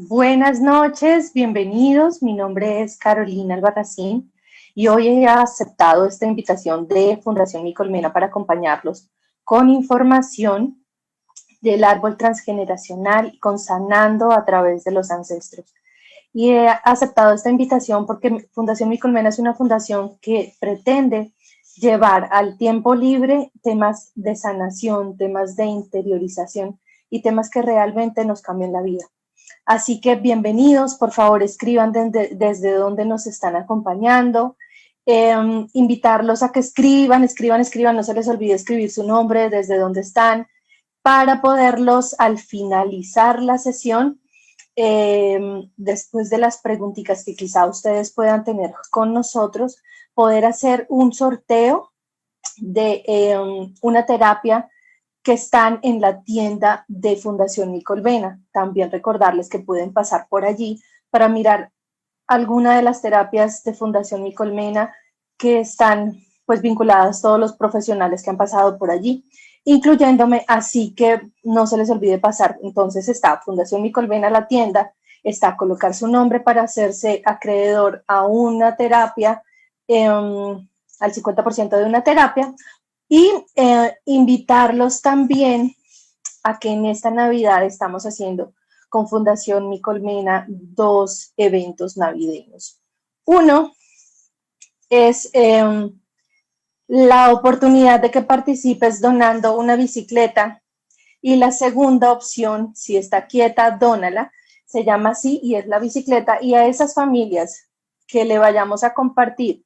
Buenas noches, bienvenidos. Mi nombre es Carolina Albarracín y hoy he aceptado esta invitación de Fundación Mi Colmena para acompañarlos con información del árbol transgeneracional y con sanando a través de los ancestros. Y he aceptado esta invitación porque Fundación Mi Colmena es una fundación que pretende llevar al tiempo libre temas de sanación, temas de interiorización y temas que realmente nos cambien la vida. Así que bienvenidos, por favor escriban desde donde nos están acompañando, invitarlos a que escriban, no se les olvide escribir su nombre, desde donde están, para poderlos al finalizar la sesión, después de las preguntitas que quizá ustedes puedan tener con nosotros, poder hacer un sorteo de una terapia que están en la tienda de Fundación Mi Colmena. También recordarles que pueden pasar por allí para mirar alguna de las terapias de Fundación Mi Colmena que están pues vinculadas todos los profesionales que han pasado por allí, incluyéndome, así que no se les olvide pasar. Entonces está Fundación Mi Colmena, la tienda, está colocar su nombre para hacerse acreedor a una terapia, al 50% de una terapia, y invitarlos también a que en esta Navidad estamos haciendo con Fundación Mi Colmena dos eventos navideños. Uno es la oportunidad de que participes donando una bicicleta, y la segunda opción, si está quieta, dónala, se llama así y es la bicicleta, y a esas familias que le vayamos a compartir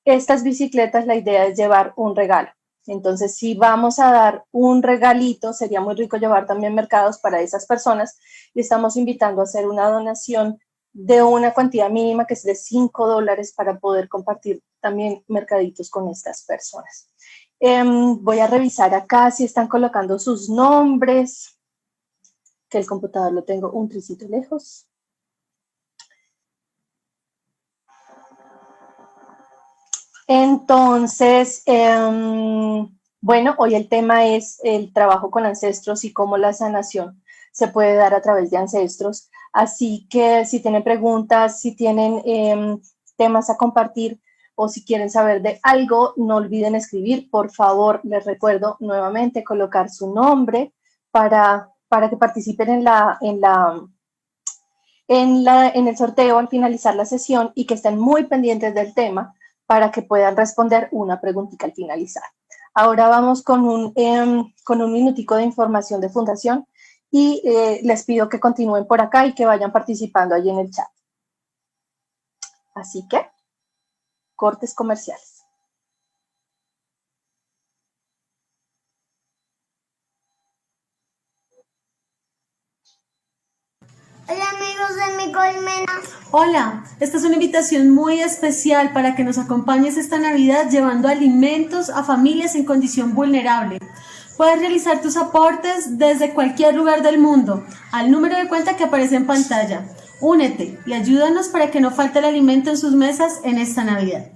estas bicicletas, la idea es llevar un regalo. Entonces, si vamos a dar un regalito, sería muy rico llevar también mercados para esas personas, y estamos invitando a hacer una donación de una cantidad mínima que es de $5 para poder compartir también mercaditos con estas personas. Voy a revisar acá si están colocando sus nombres, que el computador lo tengo un tricito lejos. Entonces, bueno, hoy el tema es el trabajo con ancestros y cómo la sanación se puede dar a través de ancestros. Así que si tienen preguntas, si tienen temas a compartir o si quieren saber de algo, no olviden escribir. Por favor, les recuerdo nuevamente colocar su nombre para que participen en el sorteo al finalizar la sesión, y que estén muy pendientes del tema para que puedan responder una preguntita al finalizar. Ahora vamos con un minutico de información de Fundación, y les pido que continúen por acá y que vayan participando ahí en el chat. Así que, cortes comerciales. Hola amigos de Mi Colmena. Hola, esta es una invitación muy especial para que nos acompañes esta Navidad llevando alimentos a familias en condición vulnerable. Puedes realizar tus aportes desde cualquier lugar del mundo al número de cuenta que aparece en pantalla. Únete y ayúdanos para que no falte el alimento en sus mesas en esta Navidad.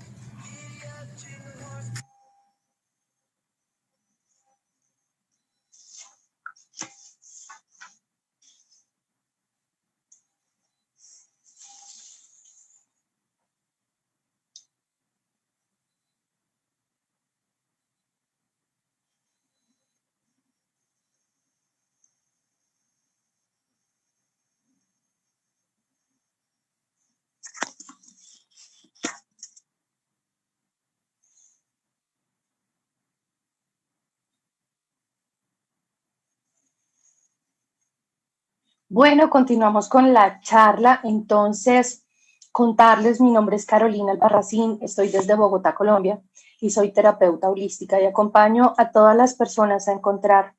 Bueno, continuamos con la charla. Entonces, contarles, mi nombre es Carolina Albarracín, estoy desde Bogotá, Colombia, y soy terapeuta holística y acompaño a todas las personas a encontrar,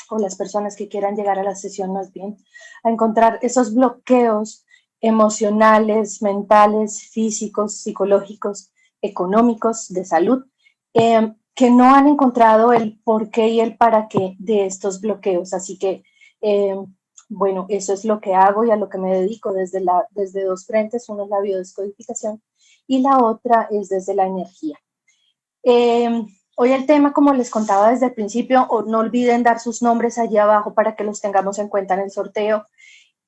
o las personas que quieran llegar a la sesión más bien, a encontrar esos bloqueos emocionales, mentales, físicos, psicológicos, económicos, de salud, que no han encontrado el por qué y el para qué de estos bloqueos. Así que, bueno, eso es lo que hago y a lo que me dedico desde dos frentes. Uno es la biodescodificación y la otra es desde la energía. Hoy el tema, como les contaba desde el principio, no olviden dar sus nombres allí abajo para que los tengamos en cuenta en el sorteo.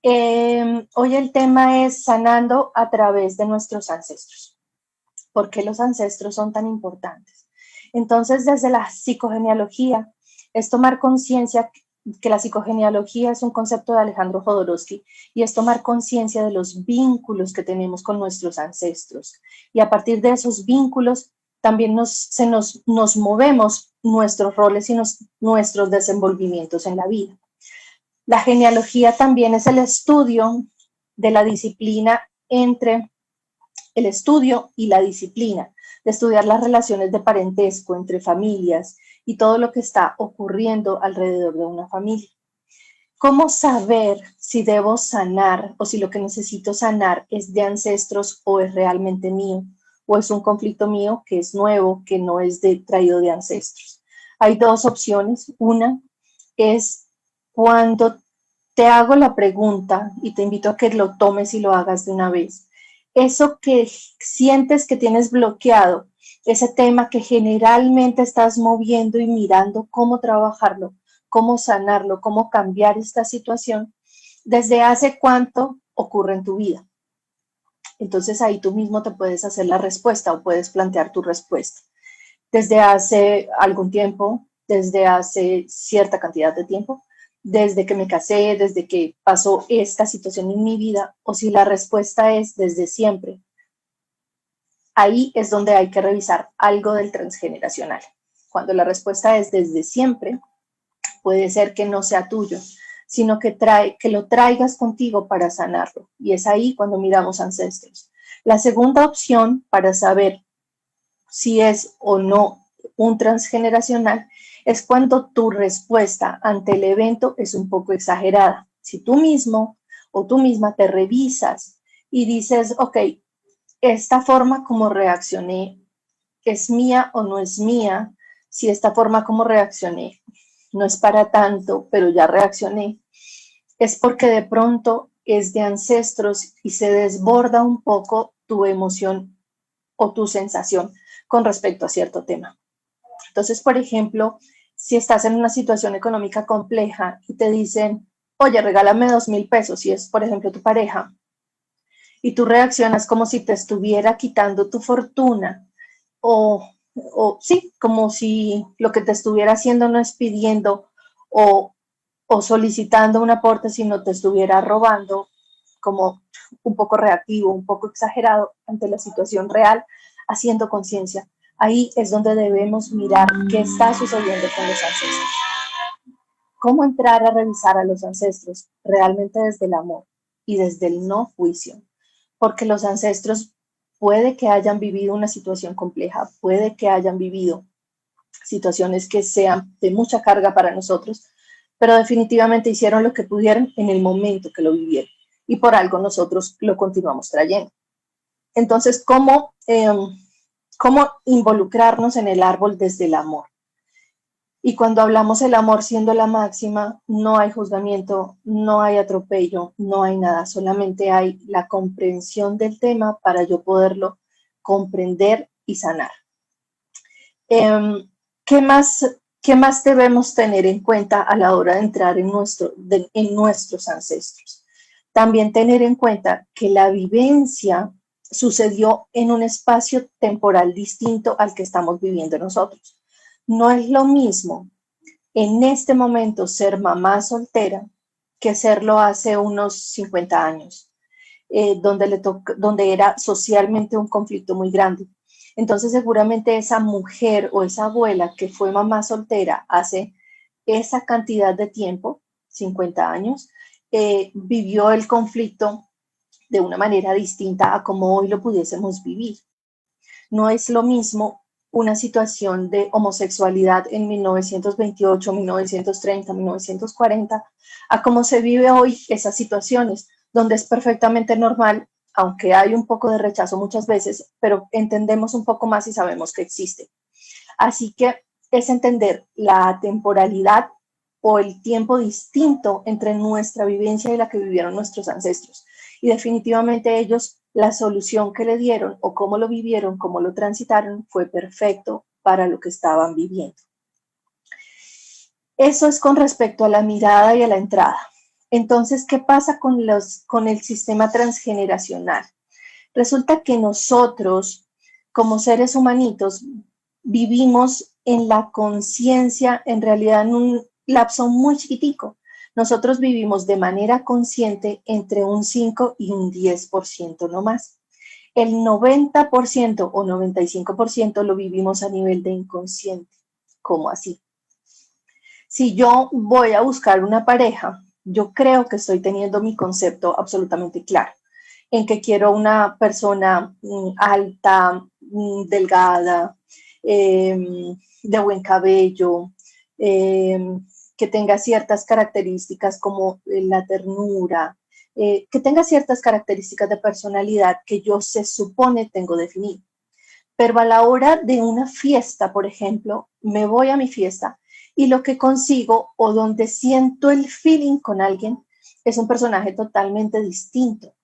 Hoy el tema es sanando a través de nuestros ancestros. ¿Por qué los ancestros son tan importantes? Entonces, desde la psicogenealogía, es tomar conciencia que la psicogenealogía es un concepto de Alejandro Jodorowsky y es tomar conciencia de los vínculos que tenemos con nuestros ancestros. Y a partir de esos vínculos también nos movemos nuestros roles y nuestros desenvolvimientos en la vida. La genealogía también es el estudio de la disciplina entre el estudio y la disciplina, de estudiar las relaciones de parentesco entre familias y todo lo que está ocurriendo alrededor de una familia. ¿Cómo saber si debo sanar o si lo que necesito sanar es de ancestros o es realmente mío? ¿O es un conflicto mío que es nuevo, que no es traído de ancestros? Hay dos opciones. Una es cuando te hago la pregunta y te invito a que lo tomes y lo hagas de una vez. Eso que sientes que tienes bloqueado, ese tema que generalmente estás moviendo y mirando cómo trabajarlo, cómo sanarlo, cómo cambiar esta situación, ¿desde hace cuánto ocurre en tu vida? Entonces ahí tú mismo te puedes hacer la respuesta o puedes plantear tu respuesta. Desde hace algún tiempo, desde hace cierta cantidad de tiempo, desde que me casé, desde que pasó esta situación en mi vida, o si la respuesta es desde siempre. Ahí es donde hay que revisar algo del transgeneracional. Cuando la respuesta es desde siempre, puede ser que no sea tuyo, sino que lo traigas contigo para sanarlo. Y es ahí cuando miramos ancestros. La segunda opción para saber si es o no un transgeneracional es cuando tu respuesta ante el evento es un poco exagerada. Si tú mismo o tú misma te revisas y dices, ok, esta forma como reaccioné es mía o no es mía, si esta forma como reaccioné no es para tanto, pero ya reaccioné, es porque de pronto es de ancestros y se desborda un poco tu emoción o tu sensación con respecto a cierto tema. Entonces, por ejemplo, si estás en una situación económica compleja y te dicen, oye, regálame 2,000 pesos, si es, por ejemplo, tu pareja, y tú reaccionas como si te estuviera quitando tu fortuna, sí, como si lo que te estuviera haciendo no es pidiendo o, o solicitando un aporte, sino te estuviera robando, como un poco reactivo, un poco exagerado ante la situación real, haciendo conciencia. Ahí es donde debemos mirar qué está sucediendo con los ancestros. ¿Cómo entrar a revisar a los ancestros? Realmente desde el amor y desde el no juicio. Porque los ancestros puede que hayan vivido una situación compleja, puede que hayan vivido situaciones que sean de mucha carga para nosotros, pero definitivamente hicieron lo que pudieron en el momento que lo vivieron. Y por algo nosotros lo continuamos trayendo. Entonces, ¿cómo involucrarnos en el árbol desde el amor? Y cuando hablamos el amor siendo la máxima, no hay juzgamiento, no hay atropello, no hay nada, solamente hay la comprensión del tema para yo poderlo comprender y sanar. ¿Qué más debemos tener en cuenta a la hora de entrar en nuestros ancestros? También tener en cuenta que la vivencia sucedió en un espacio temporal distinto al que estamos viviendo nosotros. No es lo mismo en este momento ser mamá soltera que serlo hace unos 50 años, donde era socialmente un conflicto muy grande. Entonces seguramente esa mujer o esa abuela que fue mamá soltera hace esa cantidad de tiempo, 50 años, vivió el conflicto de una manera distinta a como hoy lo pudiésemos vivir. No es lo mismo una situación de homosexualidad en 1928, 1930, 1940, a cómo se vive hoy esas situaciones, donde es perfectamente normal, aunque hay un poco de rechazo muchas veces, pero entendemos un poco más y sabemos que existe. Así que es entender la temporalidad o el tiempo distinto entre nuestra vivencia y la que vivieron nuestros ancestros. Y definitivamente ellos, la solución que le dieron o cómo lo vivieron, cómo lo transitaron, fue perfecto para lo que estaban viviendo. Eso es con respecto a la mirada y a la entrada. Entonces, ¿qué pasa con el sistema transgeneracional? Resulta que nosotros, como seres humanitos, vivimos en la conciencia, en realidad en un lapso muy chiquitico. Nosotros vivimos de manera consciente entre un 5 y un 10% no más. El 90% o 95% lo vivimos a nivel de inconsciente. ¿Cómo así? Si yo voy a buscar una pareja, yo creo que estoy teniendo mi concepto absolutamente claro, en que quiero una persona alta, delgada, de buen cabello, que tenga ciertas características como la ternura, que tenga ciertas características de personalidad que yo se supone tengo definido. Pero a la hora de una fiesta, por ejemplo, me voy a mi fiesta y lo que consigo o donde siento el feeling con alguien es un personaje totalmente distinto.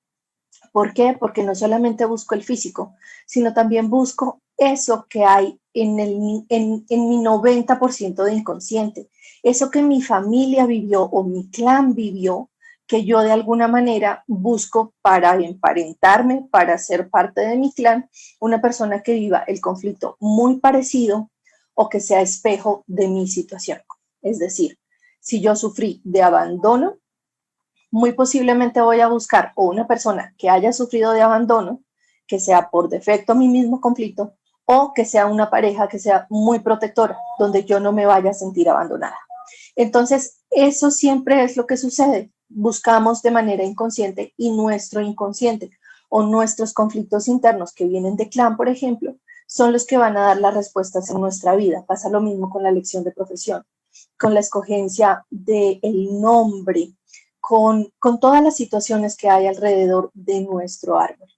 ¿Por qué? Porque no solamente busco el físico, sino también busco eso que hay en mi 90% de inconsciente, eso que mi familia vivió o mi clan vivió, que yo de alguna manera busco para emparentarme, para ser parte de mi clan, una persona que viva el conflicto muy parecido o que sea espejo de mi situación. Es decir, si yo sufrí de abandono, muy posiblemente voy a buscar o una persona que haya sufrido de abandono, que sea por defecto mi mismo conflicto, o que sea una pareja que sea muy protectora, donde yo no me vaya a sentir abandonada. Entonces, eso siempre es lo que sucede. Buscamos de manera inconsciente y nuestro inconsciente o nuestros conflictos internos que vienen de clan, por ejemplo, son los que van a dar las respuestas en nuestra vida. Pasa lo mismo con la elección de profesión, con la escogencia del nombre, con todas las situaciones que hay alrededor de nuestro árbol.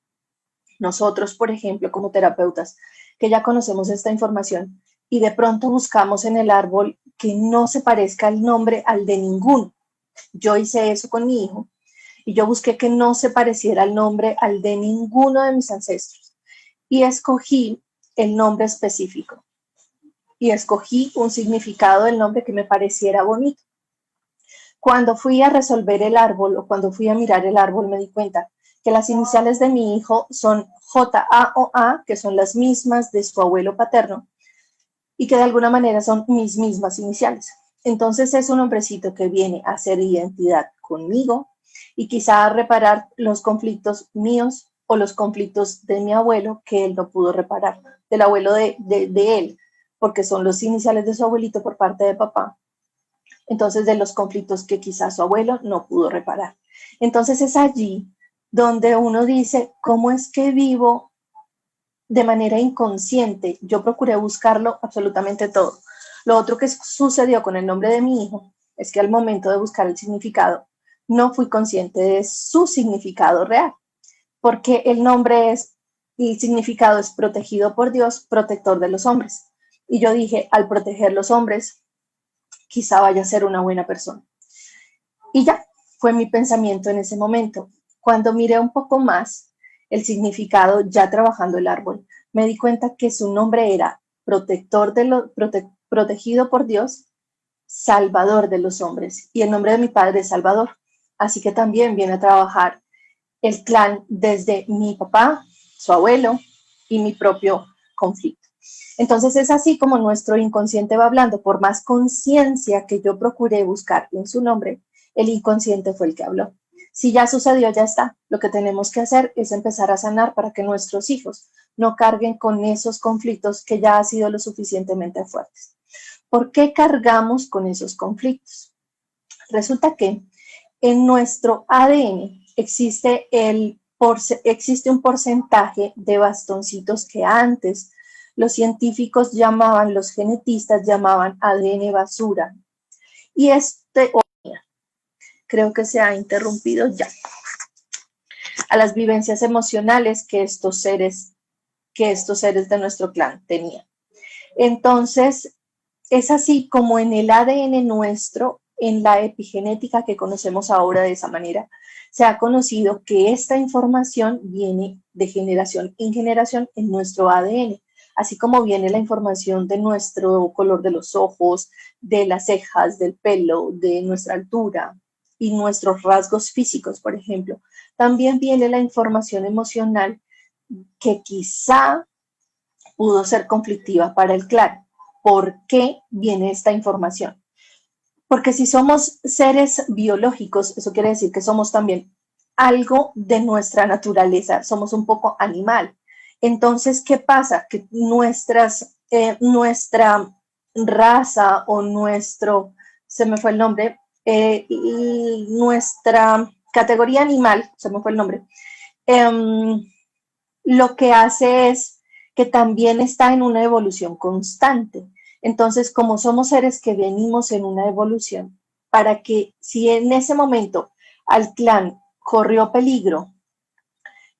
Nosotros, por ejemplo, como terapeutas, que ya conocemos esta información y de pronto buscamos en el árbol que no se parezca el nombre al de ninguno. Yo hice eso con mi hijo y yo busqué que no se pareciera el nombre al de ninguno de mis ancestros y escogí el nombre específico y escogí un significado del nombre que me pareciera bonito. Cuando fui a resolver el árbol o cuando fui a mirar el árbol me di cuenta que las iniciales de mi hijo son J-A-O-A, que son las mismas de su abuelo paterno y que de alguna manera son mis mismas iniciales. Entonces es un hombrecito que viene a hacer identidad conmigo y quizá a reparar los conflictos míos o los conflictos de mi abuelo que él no pudo reparar, del abuelo de él, porque son los iniciales de su abuelito por parte de papá. Entonces, de los conflictos que quizás su abuelo no pudo reparar. Entonces, es allí donde uno dice, ¿cómo es que vivo de manera inconsciente? Yo procuré buscarlo absolutamente todo. Lo otro que sucedió con el nombre de mi hijo es que al momento de buscar el significado, no fui consciente de su significado real, porque el nombre es, y el significado es protegido por Dios, protector de los hombres. Y yo dije, al proteger los hombres, quizá vaya a ser una buena persona. Y ya, fue mi pensamiento en ese momento. Cuando miré un poco más el significado, ya trabajando el árbol, me di cuenta que su nombre era protegido por Dios, salvador de los hombres. Y el nombre de mi padre es Salvador. Así que también viene a trabajar el clan desde mi papá, su abuelo y mi propio conflicto. Entonces es así como nuestro inconsciente va hablando. Por más conciencia que yo procuré buscar en su nombre, el inconsciente fue el que habló. Si ya sucedió, ya está. Lo que tenemos que hacer es empezar a sanar para que nuestros hijos no carguen con esos conflictos que ya han sido lo suficientemente fuertes. ¿Por qué cargamos con esos conflictos? Resulta que en nuestro ADN existe un porcentaje de bastoncitos que antes los científicos llamaban, los genetistas llamaban ADN basura. Y creo que se ha interrumpido ya. A las vivencias emocionales que estos seres de nuestro clan tenían. Entonces, es así como en el ADN nuestro, en la epigenética que conocemos ahora de esa manera, se ha conocido que esta información viene de generación en generación en nuestro ADN, así como viene la información de nuestro color de los ojos, de las cejas, del pelo, de nuestra altura, y nuestros rasgos físicos, por ejemplo, también viene la información emocional que quizá pudo ser conflictiva para el clan. ¿Por qué viene esta información? Porque si somos seres biológicos, eso quiere decir que somos también algo de nuestra naturaleza, somos un poco animal. Entonces, ¿qué pasa? Que nuestra raza o se me fue el nombre, nuestra categoría animal, se me fue el nombre, lo que hace es que también está en una evolución constante. Entonces, como somos seres que venimos en una evolución, para que si en ese momento al clan corrió peligro,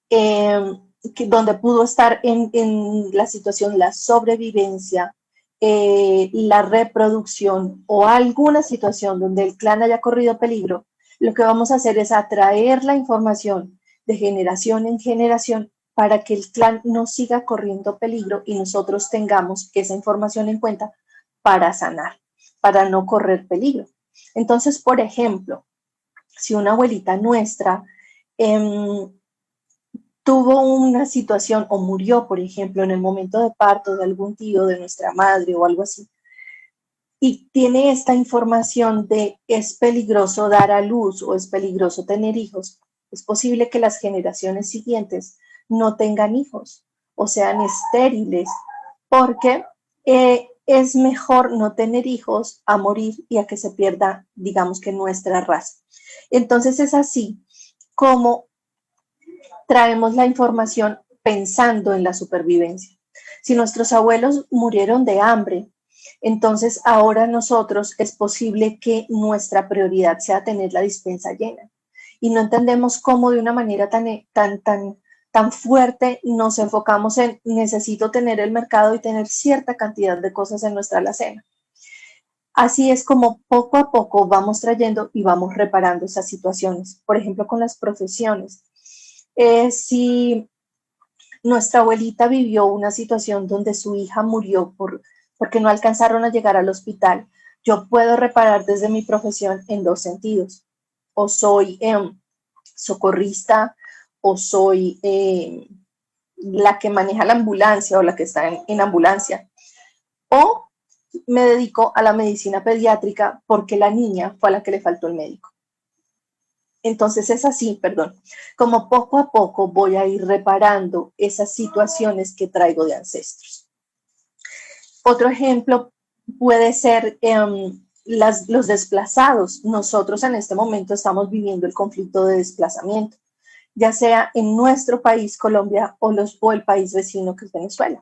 donde pudo estar en la situación la sobrevivencia, la reproducción o alguna situación donde el clan haya corrido peligro, lo que vamos a hacer es atraer la información de generación en generación para que el clan no siga corriendo peligro y nosotros tengamos esa información en cuenta para sanar, para no correr peligro. Entonces, por ejemplo, si una abuelita nuestra tuvo una situación o murió, por ejemplo, en el momento de parto de algún tío de nuestra madre o algo así, y tiene esta información de es peligroso dar a luz o es peligroso tener hijos, es posible que las generaciones siguientes no tengan hijos o sean estériles, porque es mejor no tener hijos a morir y a que se pierda, digamos que nuestra raza. Entonces es así como traemos la información pensando en la supervivencia. Si nuestros abuelos murieron de hambre, entonces ahora nosotros es posible que nuestra prioridad sea tener la despensa llena. Y no entendemos cómo de una manera tan fuerte nos enfocamos en necesito tener el mercado y tener cierta cantidad de cosas en nuestra alacena. Así es como poco a poco vamos trayendo y vamos reparando esas situaciones. Por ejemplo, con las profesiones. Si nuestra abuelita vivió una situación donde su hija murió porque no alcanzaron a llegar al hospital, yo puedo reparar desde mi profesión en dos sentidos. O soy socorrista o soy la que maneja la ambulancia o la que está en ambulancia. O me dedico a la medicina pediátrica porque la niña fue a la que le faltó el médico. Entonces es así, perdón, como poco a poco voy a ir reparando esas situaciones que traigo de ancestros. Otro ejemplo puede ser los desplazados. Nosotros en este momento estamos viviendo el conflicto de desplazamiento, ya sea en nuestro país, Colombia, o el país vecino que es Venezuela.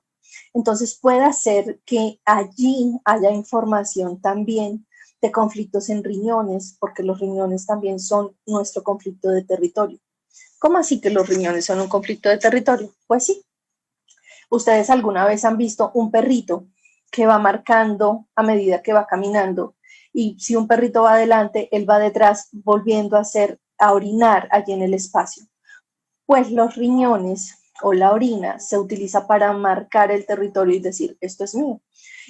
Entonces puede ser que allí haya información también de conflictos en riñones, porque los riñones también son nuestro conflicto de territorio. ¿Cómo así que los riñones son un conflicto de territorio? Pues sí. ¿Ustedes alguna vez han visto un perrito que va marcando a medida que va caminando? Y si un perrito va adelante, él va detrás volviendo a orinar allí en el espacio. Pues los riñones o la orina se utiliza para marcar el territorio y decir, esto es mío.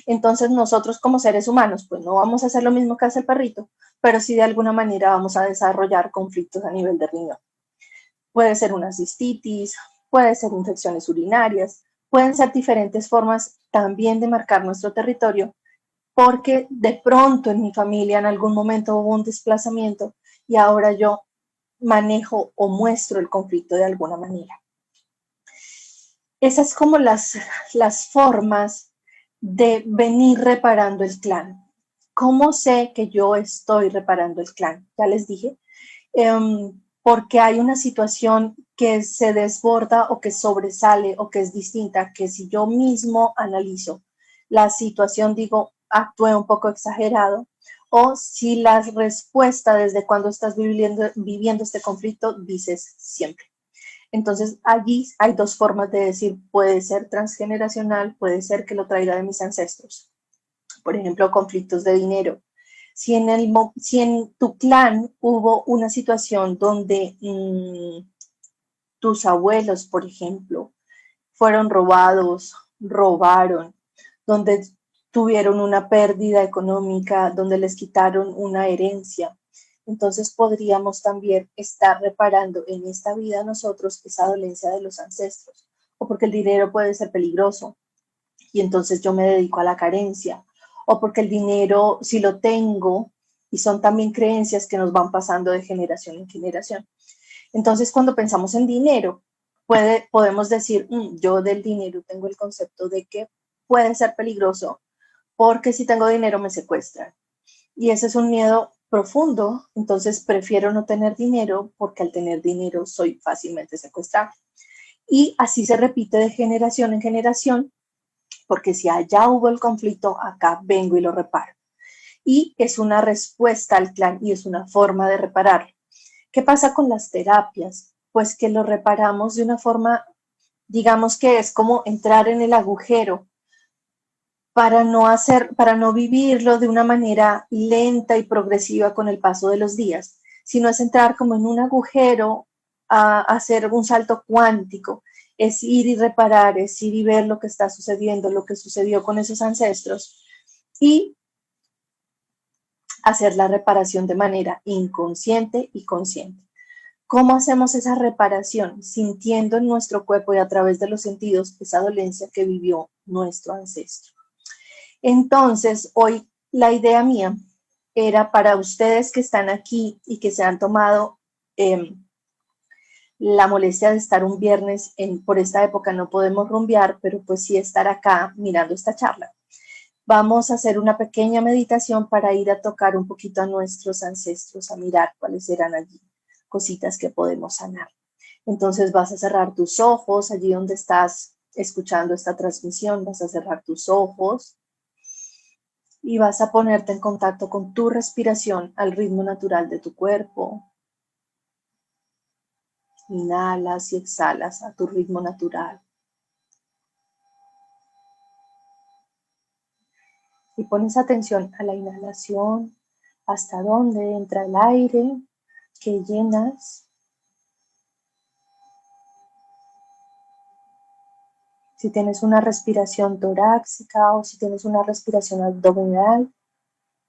Entonces nosotros como seres humanos, pues no vamos a hacer lo mismo que hace el perrito, pero sí de alguna manera vamos a desarrollar conflictos a nivel de riñón. Puede ser una cistitis, puede ser infecciones urinarias, pueden ser diferentes formas también de marcar nuestro territorio, porque de pronto en mi familia en algún momento hubo un desplazamiento y ahora yo manejo o muestro el conflicto de alguna manera. Esas como las formas de venir reparando el clan. ¿Cómo sé que yo estoy reparando el clan? Ya les dije, porque hay una situación que se desborda o que sobresale o que es distinta, que si yo mismo analizo la situación, digo, actué un poco exagerado, o si la respuesta desde cuando estás viviendo este conflicto, dices siempre. Entonces, allí hay dos formas de decir, puede ser transgeneracional, puede ser que lo traiga de mis ancestros. Por ejemplo, conflictos de dinero. Si en tu clan hubo una situación donde tus abuelos, por ejemplo, fueron robados, robaron, donde tuvieron una pérdida económica, donde les quitaron una herencia, entonces podríamos también estar reparando en esta vida nosotros esa dolencia de los ancestros, o porque el dinero puede ser peligroso y entonces yo me dedico a la carencia, o porque el dinero, si lo tengo, y son también creencias que nos van pasando de generación en generación. Entonces, cuando pensamos en dinero, podemos decir, yo del dinero tengo el concepto de que puede ser peligroso, porque si tengo dinero me secuestran. Y ese es un miedo profundo, entonces prefiero no tener dinero porque al tener dinero soy fácilmente secuestrado. Y así se repite de generación en generación, porque si allá hubo el conflicto, acá vengo y lo reparo. Y es una respuesta al clan y es una forma de repararlo. ¿Qué pasa con las terapias? Pues que lo reparamos de una forma, digamos que es como entrar en el agujero para no vivirlo de una manera lenta y progresiva con el paso de los días, sino es entrar como en un agujero a hacer un salto cuántico, es ir y reparar, es ir y ver lo que está sucediendo, lo que sucedió con esos ancestros y hacer la reparación de manera inconsciente y consciente. ¿Cómo hacemos esa reparación? Sintiendo en nuestro cuerpo y a través de los sentidos esa dolencia que vivió nuestro ancestro. Entonces, hoy la idea mía era para ustedes que están aquí y que se han tomado la molestia de estar un viernes, por esta época no podemos rumbear, pero pues sí estar acá mirando esta charla. Vamos a hacer una pequeña meditación para ir a tocar un poquito a nuestros ancestros, a mirar cuáles eran allí, cositas que podemos sanar. Entonces vas a cerrar tus ojos, allí donde estás escuchando esta transmisión, vas a cerrar tus ojos y vas a ponerte en contacto con tu respiración al ritmo natural de tu cuerpo. Inhalas y exhalas a tu ritmo natural. Y pones atención a la inhalación, hasta dónde entra el aire que llenas. Si tienes una respiración torácica o si tienes una respiración abdominal,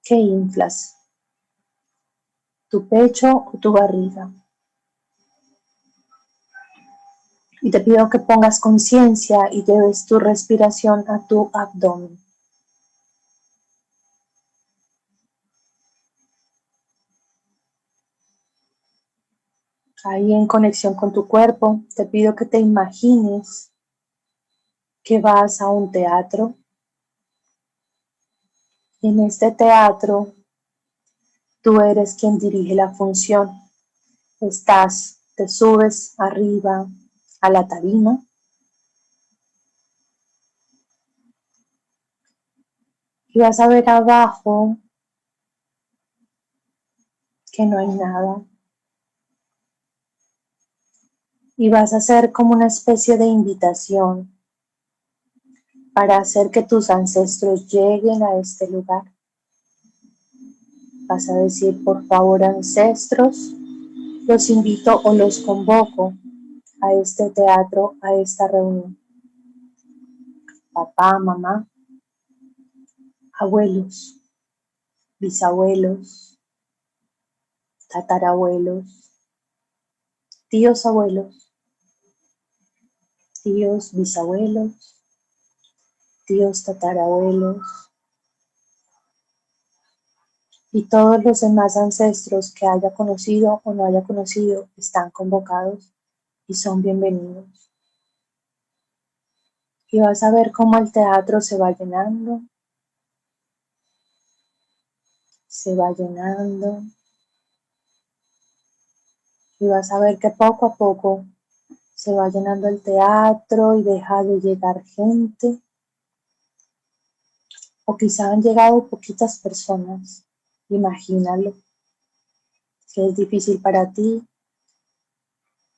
que inflas tu pecho o tu barriga. Y te pido que pongas conciencia y lleves tu respiración a tu abdomen. Ahí en conexión con tu cuerpo, te pido que te imagines que vas a un teatro. Y en este teatro, tú eres quien dirige la función. Te subes arriba a la tarima. Y vas a ver abajo que no hay nada. Y vas a hacer como una especie de invitación para hacer que tus ancestros lleguen a este lugar. Vas a decir, por favor, ancestros, los invito o los convoco a este teatro, a esta reunión. Papá, mamá, abuelos, bisabuelos, tatarabuelos, tíos abuelos, tíos bisabuelos, tíos tatarabuelos y todos los demás ancestros que haya conocido o no haya conocido están convocados y son bienvenidos. Y vas a ver cómo el teatro se va llenando, y vas a ver que poco a poco se va llenando el teatro y deja de llegar gente, o quizá han llegado poquitas personas. Imagínalo. Si es difícil para ti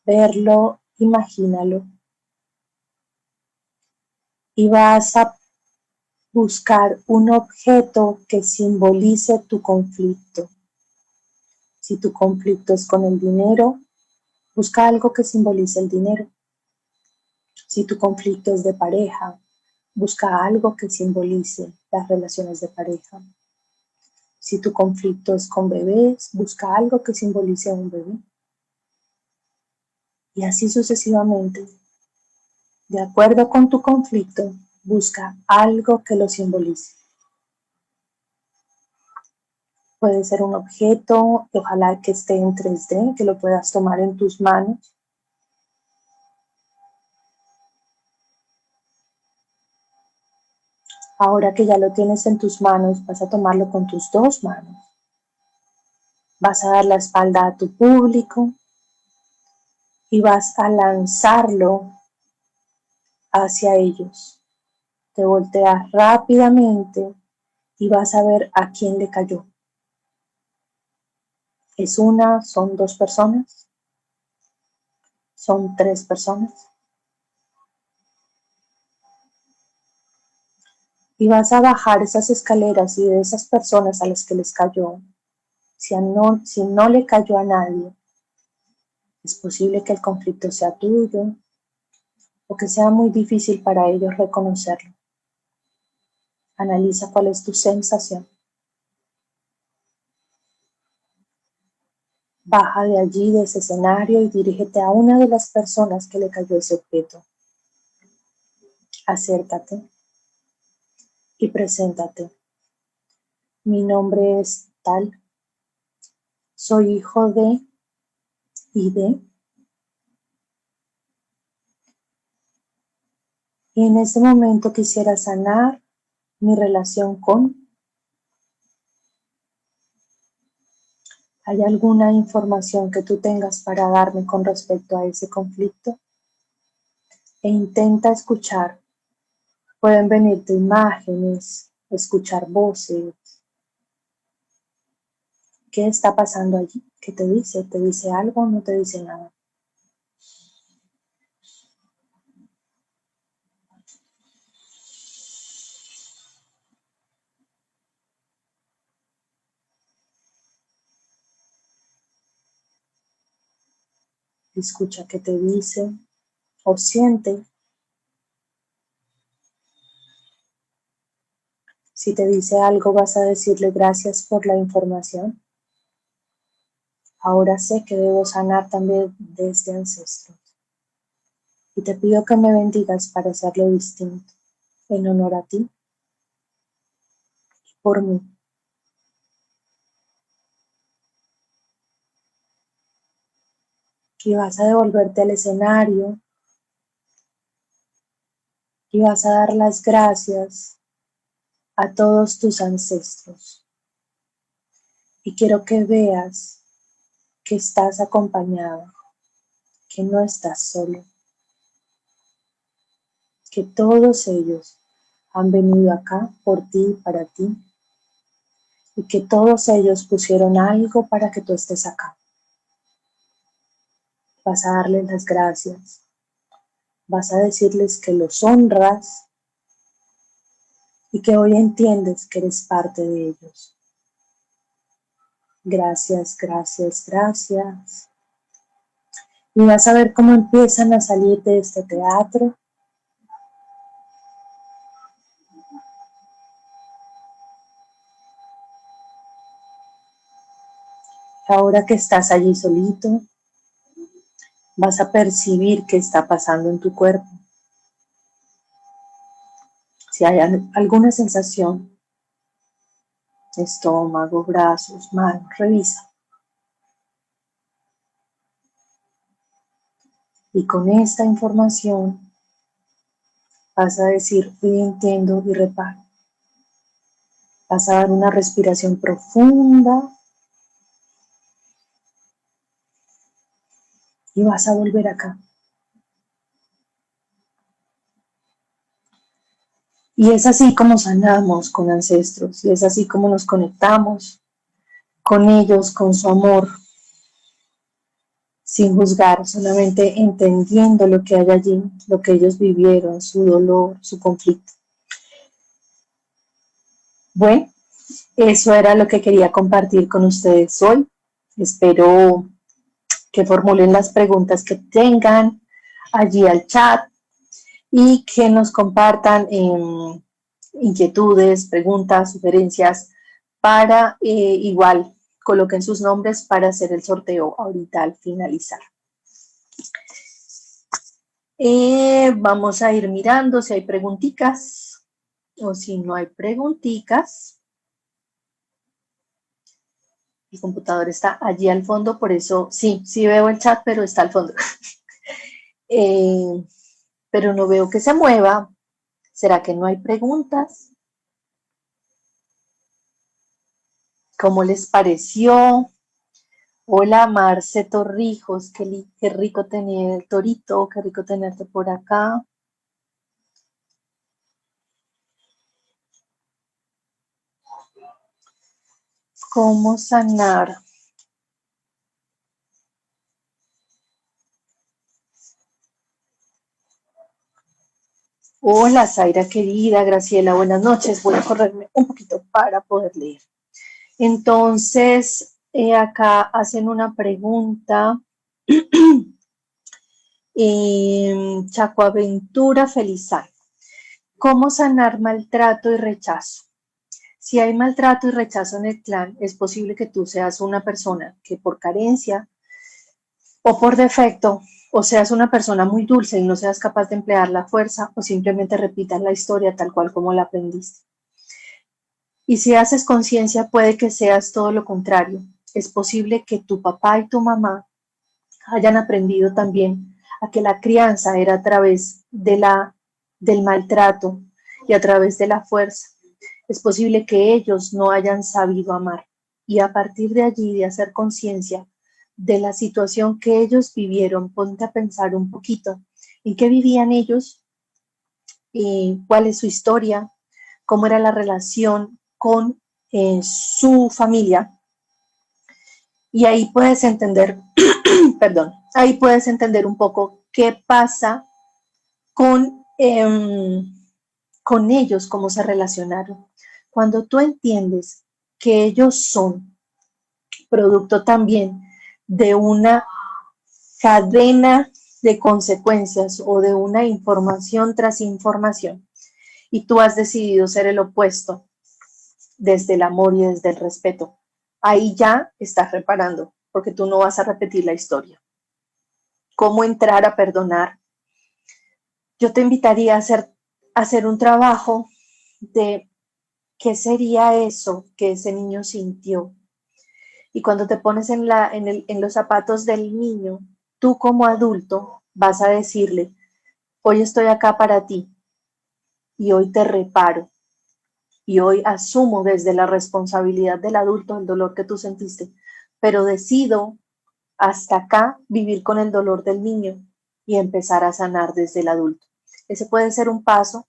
verlo, imagínalo. Y vas a buscar un objeto que simbolice tu conflicto. Si tu conflicto es con el dinero, busca algo que simbolice el dinero. Si tu conflicto es de pareja, busca algo que simbolice las relaciones de pareja. Si tu conflicto es con bebés, busca algo que simbolice a un bebé. Y así sucesivamente. De acuerdo con tu conflicto, busca algo que lo simbolice. Puede ser un objeto, ojalá que esté en 3D, que lo puedas tomar en tus manos. Ahora que ya lo tienes en tus manos, vas a tomarlo con tus 2 manos. Vas a dar la espalda a tu público y vas a lanzarlo hacia ellos. Te volteas rápidamente y vas a ver a quién le cayó. ¿Es una? ¿Son 2 personas? ¿Son 3 personas? Y vas a bajar esas escaleras y de esas personas a las que les cayó, si no le cayó a nadie, es posible que el conflicto sea tuyo o que sea muy difícil para ellos reconocerlo. Analiza cuál es tu sensación. Baja de allí, de ese escenario, y dirígete a una de las personas que le cayó ese objeto. Acércate y preséntate. Mi nombre es tal. Soy hijo de y de. Y en este momento quisiera sanar mi relación con. ¿Hay alguna información que tú tengas para darme con respecto a ese conflicto? E intenta escuchar. Pueden venirte imágenes, escuchar voces. ¿Qué está pasando allí? ¿Qué te dice? ¿Te dice algo o no te dice nada? Escucha qué te dice o siente. Si te dice algo, vas a decirle gracias por la información. Ahora sé que debo sanar también desde ancestros. Y te pido que me bendigas para hacerlo distinto, en honor a ti y por mí. Y vas a devolverte al escenario y vas a dar las gracias a todos tus ancestros. Y quiero que veas que estás acompañado, que no estás solo, que todos ellos han venido acá por ti y para ti, y que todos ellos pusieron algo para que tú estés acá. Vas a darles las gracias, vas a decirles que los honras y que hoy entiendes que eres parte de ellos. Gracias, gracias, gracias. Y vas a ver cómo empiezan a salir de este teatro. Ahora que estás allí solito, vas a percibir qué está pasando en tu cuerpo. Si hay alguna sensación, estómago, brazos, manos, revisa. Y con esta información vas a decir, hoy entiendo y reparo. Vas a dar una respiración profunda y vas a volver acá. Y es así como sanamos con ancestros, y es así como nos conectamos con ellos, con su amor, sin juzgar, solamente entendiendo lo que hay allí, lo que ellos vivieron, su dolor, su conflicto. Bueno, eso era lo que quería compartir con ustedes hoy. Espero que formulen las preguntas que tengan allí al chat y que nos compartan inquietudes, preguntas, sugerencias para igual coloquen sus nombres para hacer el sorteo ahorita al finalizar. Vamos a ir mirando si hay preguntitas o si no hay preguntitas. El computador está allí al fondo, por eso sí veo el chat, pero está al fondo. Pero no veo que se mueva. ¿Será que no hay preguntas? ¿Cómo les pareció? Hola, Marce Torrijos, qué rico tener, Torito, qué rico tenerte por acá. ¿Cómo sanar? Hola, Zaira querida, Graciela, buenas noches. Voy a correrme un poquito para poder leer. Entonces, acá hacen una pregunta. Chacoaventura Felizal. ¿Cómo sanar maltrato y rechazo? Si hay maltrato y rechazo en el clan, es posible que tú seas una persona que por carencia o por defecto, o seas una persona muy dulce y no seas capaz de emplear la fuerza, o simplemente repitas la historia tal cual como la aprendiste. Y si haces conciencia, puede que seas todo lo contrario. Es posible que tu papá y tu mamá hayan aprendido también a que la crianza era a través del maltrato y a través de la fuerza. Es posible que ellos no hayan sabido amar. Y a partir de allí, de hacer conciencia de la situación que ellos vivieron, ponte a pensar un poquito en qué vivían ellos, cuál es su historia, cómo era la relación con su familia. Y ahí puedes entender, perdón, ahí puedes entender un poco qué pasa con ellos, cómo se relacionaron. Cuando tú entiendes que ellos son producto también de una cadena de consecuencias o de una información tras información, y tú has decidido ser el opuesto desde el amor y desde el respeto, ahí ya estás reparando, porque tú no vas a repetir la historia. ¿Cómo entrar a perdonar? Yo te invitaría a hacer un trabajo de qué sería eso que ese niño sintió. Y cuando te pones en los zapatos del niño, tú como adulto vas a decirle, hoy estoy acá para ti y hoy te reparo. Y hoy asumo desde la responsabilidad del adulto el dolor que tú sentiste, pero decido hasta acá vivir con el dolor del niño y empezar a sanar desde el adulto. Ese puede ser un paso.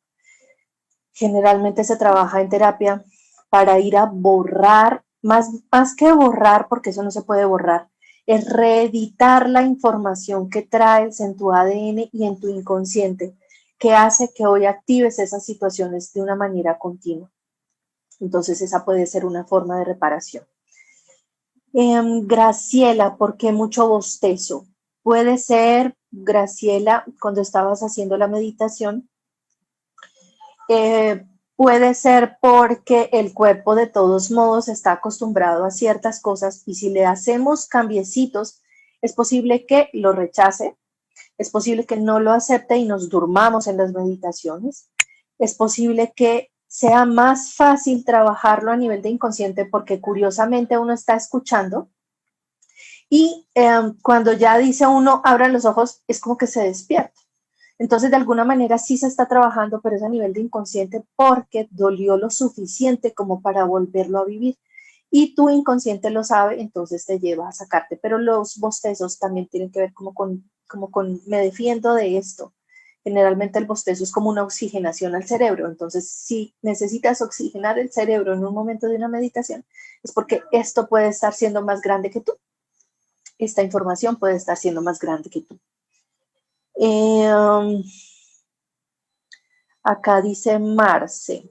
Generalmente se trabaja en terapia para ir a borrar, más que borrar, porque eso no se puede borrar, es reeditar la información que traes en tu ADN y en tu inconsciente, que hace que hoy actives esas situaciones de una manera continua. Entonces esa puede ser una forma de reparación. Graciela, ¿por qué mucho bostezo? Puede ser, Graciela, cuando estabas haciendo la meditación, puede ser porque el cuerpo de todos modos está acostumbrado a ciertas cosas y si le hacemos cambiecitos, es posible que lo rechace, es posible que no lo acepte y nos durmamos en las meditaciones, es posible que sea más fácil trabajarlo a nivel de inconsciente porque curiosamente uno está escuchando y cuando ya dice uno, abran los ojos, es como que se despierta. Entonces, de alguna manera sí se está trabajando, pero es a nivel de inconsciente porque dolió lo suficiente como para volverlo a vivir. Y tu inconsciente lo sabe, entonces te lleva a sacarte. Pero los bostezos también tienen que ver como con me defiendo de esto. Generalmente el bostezo es como una oxigenación al cerebro. Entonces, si necesitas oxigenar el cerebro en un momento de una meditación, es porque esto puede estar siendo más grande que tú. Esta información puede estar siendo más grande que tú. Acá dice Marce,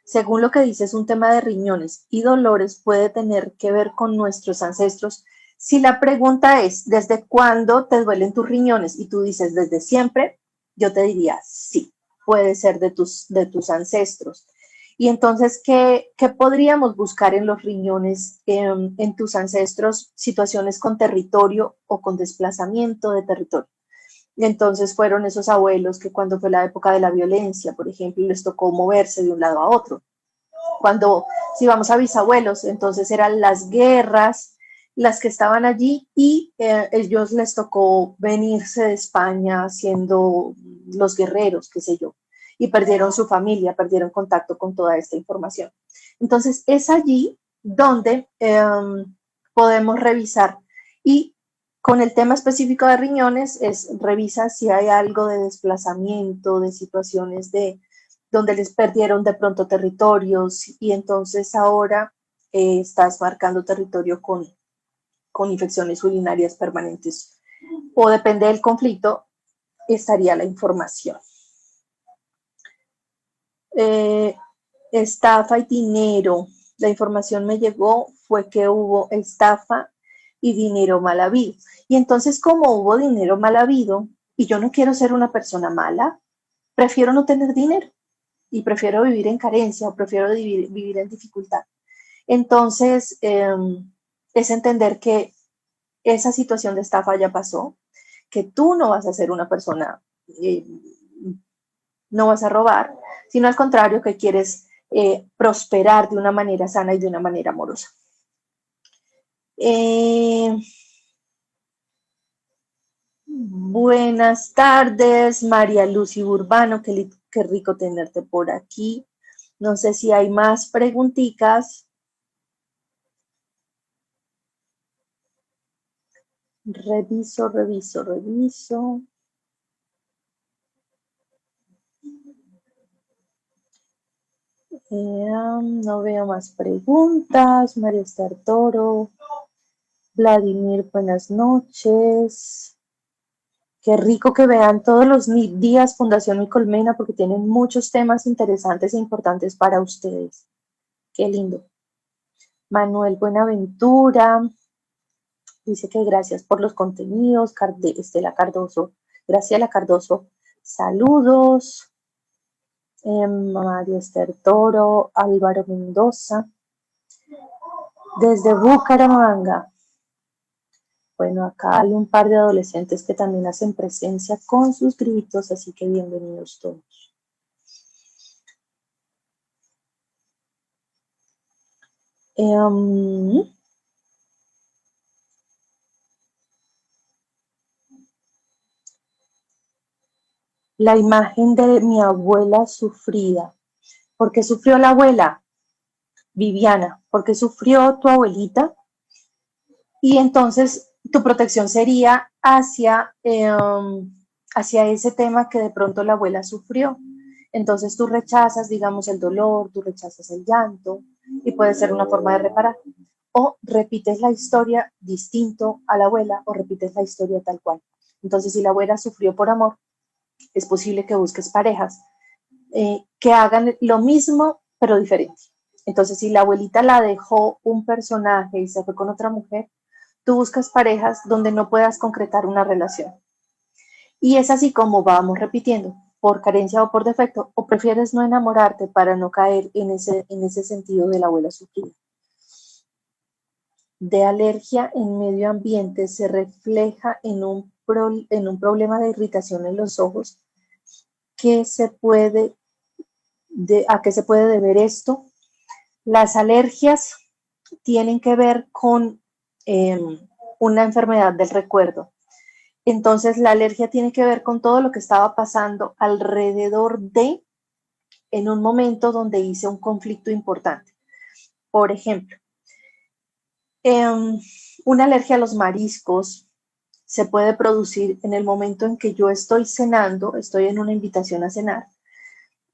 según lo que dice es un tema de riñones y dolores puede tener que ver con nuestros ancestros. Si la pregunta es, ¿desde cuándo te duelen tus riñones? Y tú dices, ¿desde siempre? Yo te diría, sí, puede ser de tus ancestros. Y entonces, ¿qué podríamos buscar en los riñones, en tus ancestros? Situaciones con territorio o con desplazamiento de territorio. Y entonces fueron esos abuelos que cuando fue la época de la violencia, por ejemplo, les tocó moverse de un lado a otro. Cuando, si vamos a bisabuelos, entonces eran las guerras las que estaban allí y ellos les tocó venirse de España siendo los guerreros, qué sé yo, y perdieron su familia, perdieron contacto con toda esta información. Entonces es allí donde podemos revisar y con el tema específico de riñones es revisa si hay algo de desplazamiento, de situaciones de donde les perdieron de pronto territorios y entonces ahora estás marcando territorio con infecciones urinarias permanentes o depende del conflicto, estaría la información. Estafa y dinero. La información me llegó fue que hubo estafa y dinero mal habido. Y entonces como hubo dinero mal habido y yo no quiero ser una persona mala, prefiero no tener dinero y prefiero vivir en carencia o prefiero vivir en dificultad. Entonces, es entender que esa situación de estafa ya pasó, que tú no vas a ser una persona, no vas a robar, sino al contrario, que quieres prosperar de una manera sana y de una manera amorosa. Buenas tardes, María Lucy Urbano, qué rico tenerte por aquí. No sé si hay más preguntitas. Reviso. No veo más preguntas. María Esther Toro. Vladimir, buenas noches. Qué rico que vean todos los días Fundación Mi Colmena porque tienen muchos temas interesantes e importantes para ustedes. Qué lindo. Manuel Buenaventura dice que gracias por los contenidos. Estela Cardoso, Graciela Cardoso, saludos. María Esther Toro, Álvaro Mendoza, desde Bucaramanga. Bueno, acá hay un par de adolescentes que también hacen presencia con sus gritos, así que bienvenidos todos. La imagen de mi abuela sufrida. ¿Por qué sufrió la abuela? Viviana, ¿por qué sufrió tu abuelita? Y entonces tu protección sería hacia ese tema que de pronto la abuela sufrió. Entonces tú rechazas, digamos, el dolor, tú rechazas el llanto y puede ser una forma de reparar. O repites la historia distinto a la abuela o repites la historia tal cual. Entonces si la abuela sufrió por amor, es posible que busques parejas que hagan lo mismo pero diferente. Entonces si la abuelita la dejó un personaje y se fue con otra mujer, tú buscas parejas donde no puedas concretar una relación. Y es así como vamos repitiendo, por carencia o por defecto, o prefieres no enamorarte para no caer en ese sentido de la abuela sufrida. De alergia en medio ambiente se refleja en un problema de irritación en los ojos. ¿A qué se puede deber esto? Las alergias tienen que ver con una enfermedad del recuerdo. Entonces la alergia tiene que ver con todo lo que estaba pasando alrededor en un momento donde hice un conflicto importante. Por ejemplo, una alergia a los mariscos se puede producir en el momento en que yo estoy cenando, estoy en una invitación a cenar,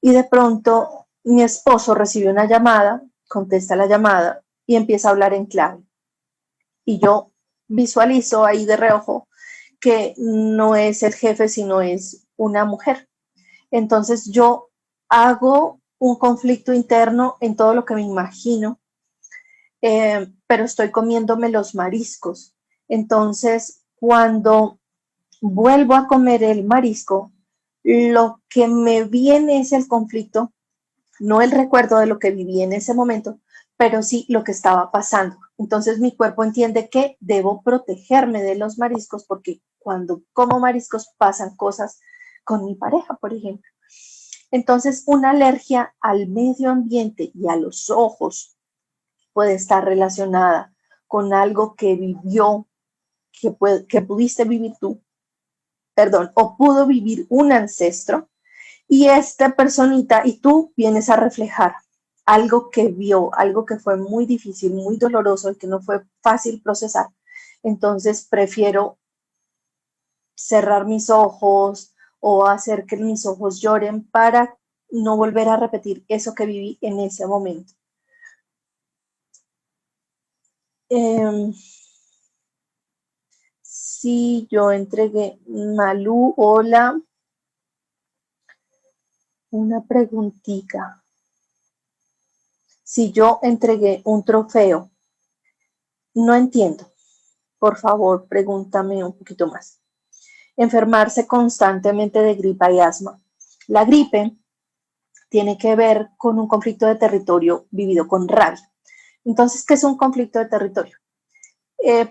y de pronto mi esposo recibe una llamada, contesta la llamada y empieza a hablar en clave. Y yo visualizo ahí de reojo que no es el jefe, sino es una mujer. Entonces yo hago un conflicto interno en todo lo que me imagino, pero estoy comiéndome los mariscos. Entonces, cuando vuelvo a comer el marisco, lo que me viene es el conflicto no el recuerdo de lo que viví en ese momento, pero sí lo que estaba pasando. Entonces mi cuerpo entiende que debo protegerme de los mariscos porque cuando como mariscos pasan cosas con mi pareja, por ejemplo. Entonces una alergia al medio ambiente y a los ojos puede estar relacionada con algo que vivió, que pudiste vivir tú, perdón, o pudo vivir un ancestro, y esta personita y tú vienes a reflejar algo que vio, algo que fue muy difícil, muy doloroso y que no fue fácil procesar. Entonces prefiero cerrar mis ojos o hacer que mis ojos lloren para no volver a repetir eso que viví en ese momento. Sí, yo entregué. Malú, hola. Una preguntita. Si yo entregué un trofeo, no entiendo. Por favor, pregúntame un poquito más. Enfermarse constantemente de gripa y asma. La gripe tiene que ver con un conflicto de territorio vivido con rabia. Entonces, ¿qué es un conflicto de territorio?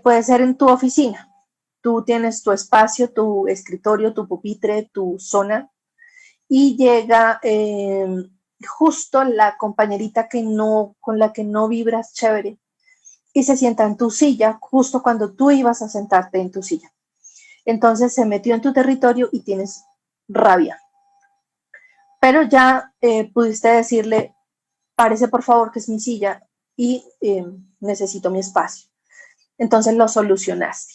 Puede ser en tu oficina. Tú tienes tu espacio, tu escritorio, tu pupitre, tu zona, y llega justo la compañerita con la que no vibras chévere y se sienta en tu silla justo cuando tú ibas a sentarte en tu silla. Entonces se metió en tu territorio y tienes rabia. Pero ya pudiste decirle, párese por favor que es mi silla y necesito mi espacio. Entonces lo solucionaste.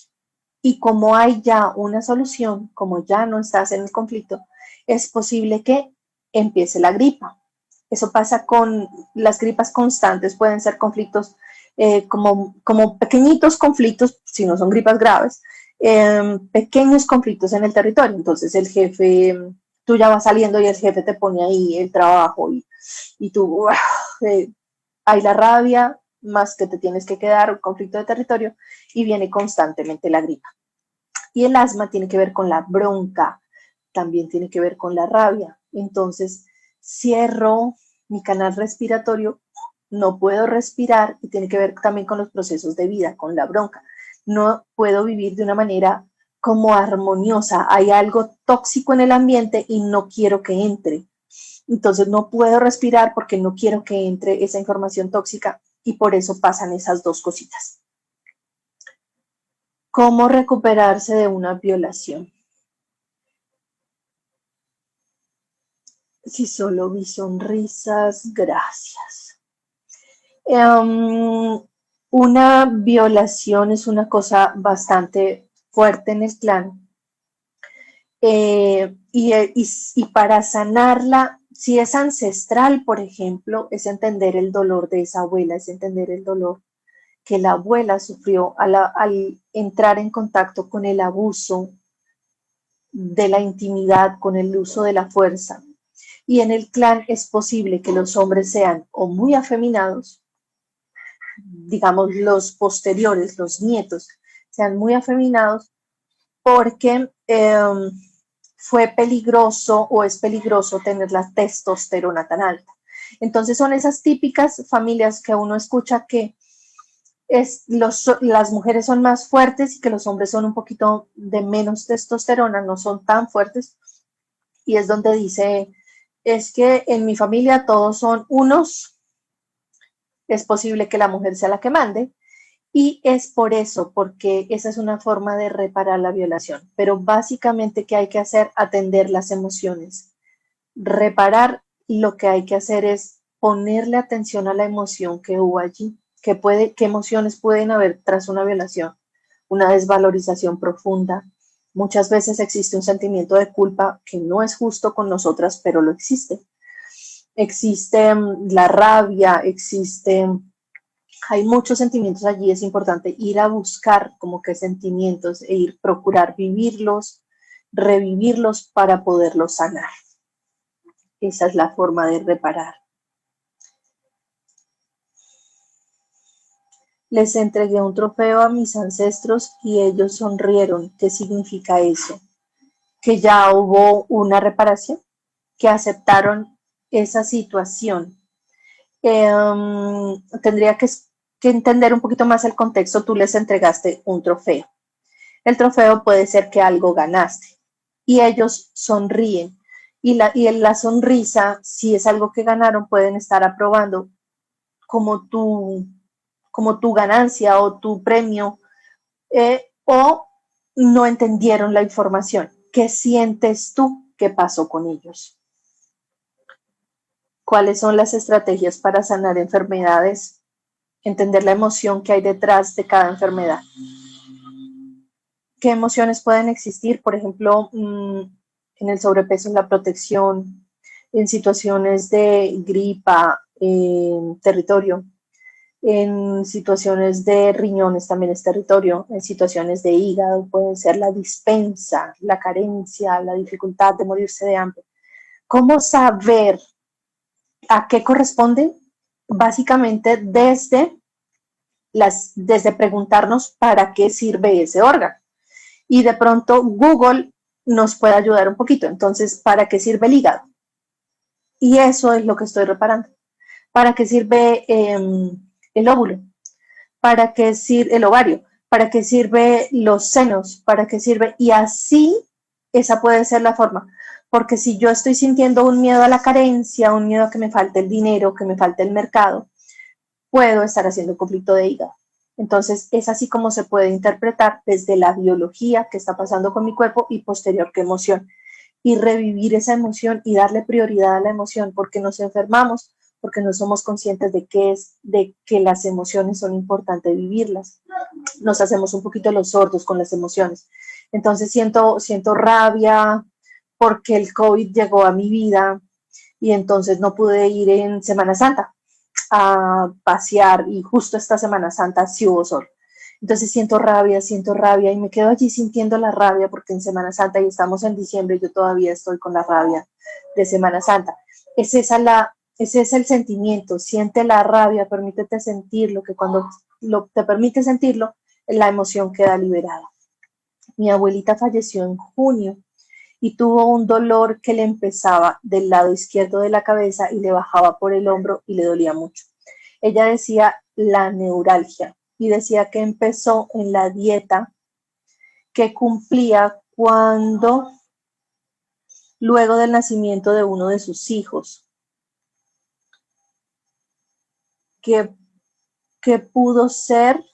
Y como hay ya una solución, como ya no estás en el conflicto, es posible que empiece la gripa. Eso pasa con las gripas constantes, pueden ser conflictos como pequeñitos conflictos, si no son gripas graves, pequeños conflictos en el territorio. Entonces el jefe, tú ya vas saliendo y el jefe te pone ahí el trabajo y tú, hay la rabia, más que te tienes que quedar, un conflicto de territorio, y viene constantemente la gripa. Y el asma tiene que ver con la bronca, también tiene que ver con la rabia. Entonces, cierro mi canal respiratorio, no puedo respirar y tiene que ver también con los procesos de vida, con la bronca. No puedo vivir de una manera como armoniosa. Hay algo tóxico en el ambiente y no quiero que entre. Entonces, no puedo respirar porque no quiero que entre esa información tóxica y por eso pasan esas dos cositas. ¿Cómo recuperarse de una violación? Si solo vi sonrisas, gracias. Una violación es una cosa bastante fuerte en el clan. Y para sanarla, si es ancestral, por ejemplo, es entender el dolor de esa abuela, es entender el dolor que la abuela sufrió al entrar en contacto con el abuso de la intimidad, con el uso de la fuerza. Y en el clan es posible que los hombres sean o muy afeminados, digamos los posteriores, los nietos, sean muy afeminados porque fue peligroso o es peligroso tener la testosterona tan alta. Entonces son esas típicas familias que uno escucha que las mujeres son más fuertes y que los hombres son un poquito de menos testosterona, no son tan fuertes. Y es donde dice, es que en mi familia todos son unos, es posible que la mujer sea la que mande. Y es por eso, porque esa es una forma de reparar la violación. Pero básicamente, ¿qué hay que hacer? Atender las emociones. Reparar, lo que hay que hacer es ponerle atención a la emoción que hubo allí. ¿Qué emociones pueden haber tras una violación? Una desvalorización profunda. Muchas veces existe un sentimiento de culpa que no es justo con nosotras, pero lo existe. Existe la rabia, hay muchos sentimientos allí, es importante ir a buscar como que sentimientos e procurar vivirlos, revivirlos para poderlos sanar. Esa es la forma de reparar. Les entregué un trofeo a mis ancestros y ellos sonrieron. ¿Qué significa eso? Que ya hubo una reparación, que aceptaron esa situación. Tendría que entender un poquito más el contexto. Tú les entregaste un trofeo. El trofeo puede ser que algo ganaste y ellos sonríen. Y en la sonrisa, si es algo que ganaron, pueden estar aprobando como tu ganancia o tu premio, o no entendieron la información. ¿Qué sientes tú que pasó con ellos? ¿Cuáles son las estrategias para sanar enfermedades? Entender la emoción que hay detrás de cada enfermedad. ¿Qué emociones pueden existir? Por ejemplo, en el sobrepeso, en la protección, en situaciones de gripa, territorio, en situaciones de riñones también es territorio, en situaciones de hígado puede ser la dispensa, la carencia, la dificultad de morirse de hambre. ¿Cómo saber a qué corresponde? Básicamente desde preguntarnos para qué sirve ese órgano. Y de pronto Google nos puede ayudar un poquito. Entonces, ¿para qué sirve el hígado? Y eso es lo que estoy reparando. ¿Para qué sirve el óvulo? ¿Para qué sirve el ovario? ¿Para qué sirve los senos? ¿Para qué sirve? Y así, esa puede ser la forma. Porque si yo estoy sintiendo un miedo a la carencia, un miedo a que me falte el dinero, que me falte el mercado, puedo estar haciendo conflicto de hígado. Entonces, es así como se puede interpretar desde la biología que está pasando con mi cuerpo y posterior qué emoción. Y revivir esa emoción y darle prioridad a la emoción, porque nos enfermamos, porque no somos conscientes de que las emociones son importantes vivirlas. Nos hacemos un poquito los sordos con las emociones. Entonces siento rabia porque el COVID llegó a mi vida y entonces no pude ir en Semana Santa a pasear y justo esta Semana Santa sí hubo sol. Entonces siento rabia y me quedo allí sintiendo la rabia porque en Semana Santa y estamos en diciembre y yo todavía estoy con la rabia de Semana Santa. Ese es el sentimiento, siente la rabia, permítete sentirlo, que cuando te permite sentirlo, la emoción queda liberada. Mi abuelita falleció en junio y tuvo un dolor que le empezaba del lado izquierdo de la cabeza y le bajaba por el hombro y le dolía mucho. Ella decía la neuralgia y decía que empezó en la dieta que cumplía luego del nacimiento de uno de sus hijos, que pudo ser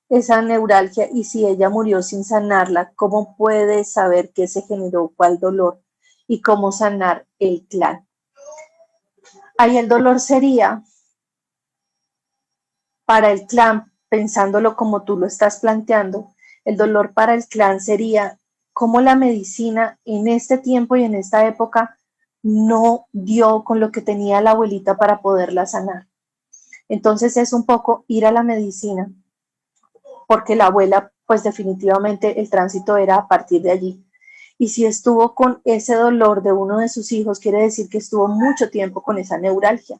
esa neuralgia y si ella murió sin sanarla, ¿cómo puede saber qué se generó, cuál dolor y cómo sanar el clan? Ahí el dolor sería para el clan, pensándolo como tú lo estás planteando, el dolor para el clan sería cómo la medicina en este tiempo y en esta época no dio con lo que tenía la abuelita para poderla sanar. Entonces es un poco ir a la medicina, porque la abuela, pues definitivamente el tránsito era a partir de allí. Y si estuvo con ese dolor de uno de sus hijos, quiere decir que estuvo mucho tiempo con esa neuralgia.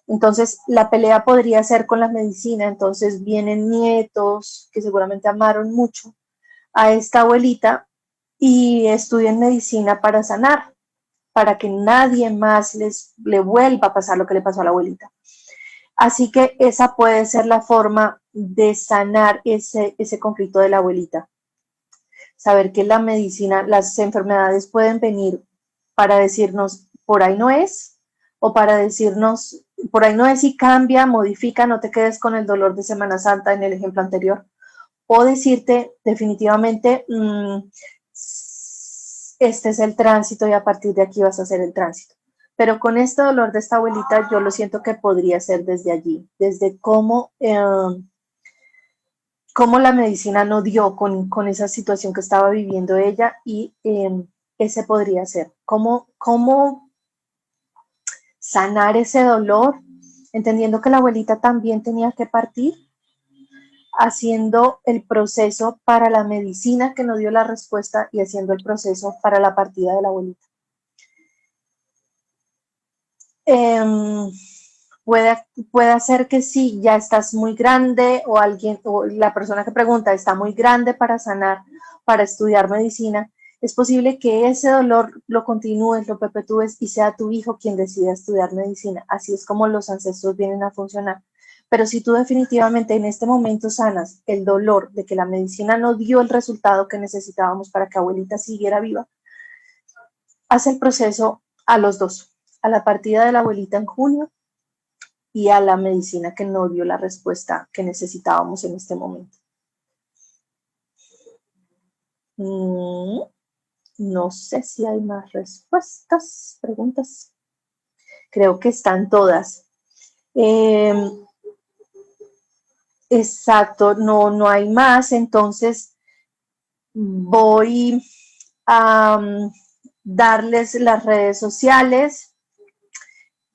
Entonces, la pelea podría ser con la medicina. Entonces, vienen nietos que seguramente amaron mucho a esta abuelita y estudian medicina para sanar, para que nadie más le vuelva a pasar lo que le pasó a la abuelita. Así que esa puede ser la forma de sanar ese conflicto de la abuelita. Saber que la medicina, las enfermedades pueden venir para decirnos, por ahí no es, o para decirnos, por ahí no es y cambia, modifica, no te quedes con el dolor de Semana Santa en el ejemplo anterior, o decirte definitivamente, este es el tránsito y a partir de aquí vas a hacer el tránsito. Pero con este dolor de esta abuelita yo lo siento que podría ser desde allí, desde cómo la medicina no dio con esa situación que estaba viviendo ella y ese podría ser. ¿Cómo sanar ese dolor? Entendiendo que la abuelita también tenía que partir, haciendo el proceso para la medicina que no dio la respuesta y haciendo el proceso para la partida de la abuelita. Puede ser que sí, ya estás muy grande o la persona que pregunta está muy grande para sanar, para estudiar medicina Es posible que ese dolor lo continúes, lo perpetúes y sea tu hijo quien decida estudiar medicina. Así es como los ancestros vienen a funcionar. Pero si tú definitivamente en este momento sanas el dolor de que la medicina no dio el resultado que necesitábamos para que abuelita siguiera viva, haz el proceso a los dos, a la partida de la abuelita en junio y a la medicina que no dio la respuesta que necesitábamos en este momento. No sé si hay más respuestas, preguntas. Creo que están todas. Exacto, no hay más. Entonces voy a darles las redes sociales,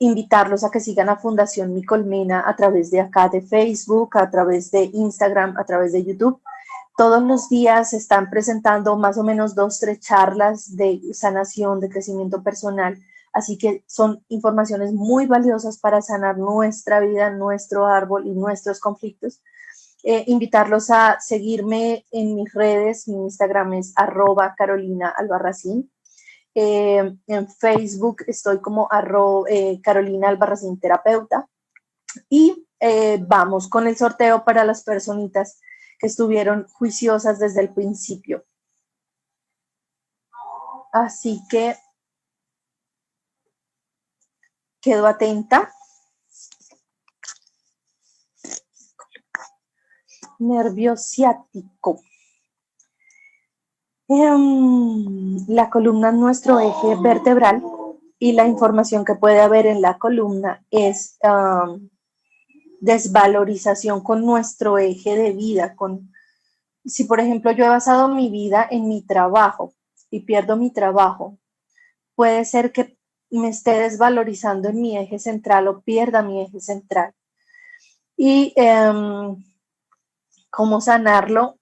invitarlos a que sigan a Fundación Mi Colmena a través de acá de Facebook, a través de Instagram, a través de YouTube. Todos los días se están presentando más o menos 2, 3 charlas de sanación, de crecimiento personal. Así que son informaciones muy valiosas para sanar nuestra vida, nuestro árbol y nuestros conflictos. Invitarlos a seguirme en mis redes. Mi Instagram es @CarolinaAlbarracín. En Facebook estoy como Carolina Albarracín Terapeuta. Y vamos con el sorteo para las personitas que estuvieron juiciosas desde el principio. Así que quedo atenta. Nervio ciático. La columna es nuestro eje vertebral y la información que puede haber en la columna es desvalorización con nuestro eje de vida. Si, por ejemplo, yo he basado mi vida en mi trabajo y pierdo mi trabajo, puede ser que me esté desvalorizando en mi eje central o pierda mi eje central. Y cómo sanarlo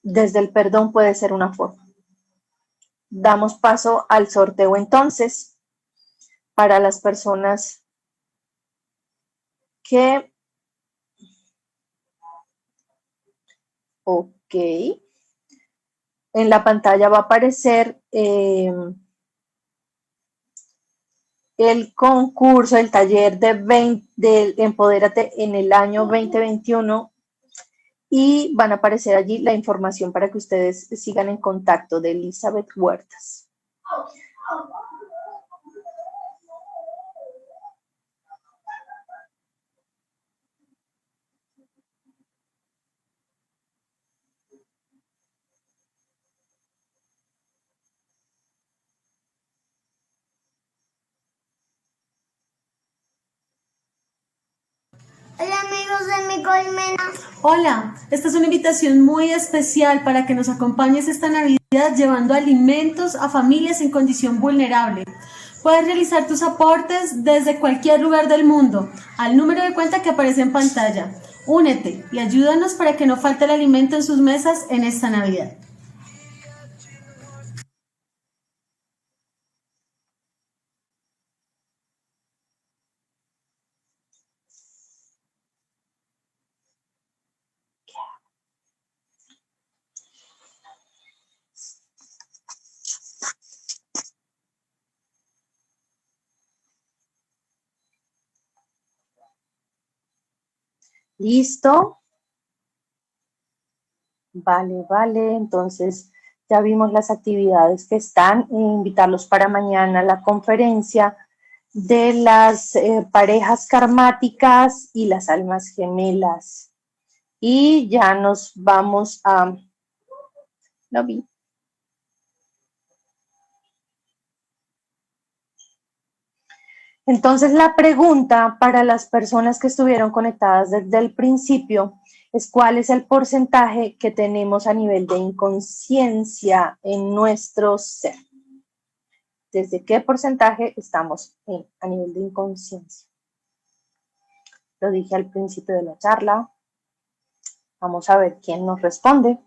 desde el perdón puede ser una forma. Damos paso al sorteo entonces para las personas que... Ok. En la pantalla va a aparecer el concurso, el taller de Empodérate en el año 2021 y van a aparecer allí la información para que ustedes sigan en contacto de Elizabeth Huertas. Hola amigos de Mi Colmena. Hola, esta es una invitación muy especial para que nos acompañes esta Navidad llevando alimentos a familias en condición vulnerable. Puedes realizar tus aportes desde cualquier lugar del mundo al número de cuenta que aparece en pantalla. Únete y ayúdanos para que no falte el alimento en sus mesas en esta Navidad. ¿Listo? Vale. Entonces ya vimos las actividades que están. Invitarlos para mañana a la conferencia de las parejas karmáticas y las almas gemelas. Y ya nos vamos a... ¿Lo vi? Entonces la pregunta para las personas que estuvieron conectadas desde el principio es cuál es el porcentaje que tenemos a nivel de inconsciencia en nuestro ser. ¿Desde qué porcentaje estamos a nivel de inconsciencia? Lo dije al principio de la charla. Vamos a ver quién nos responde.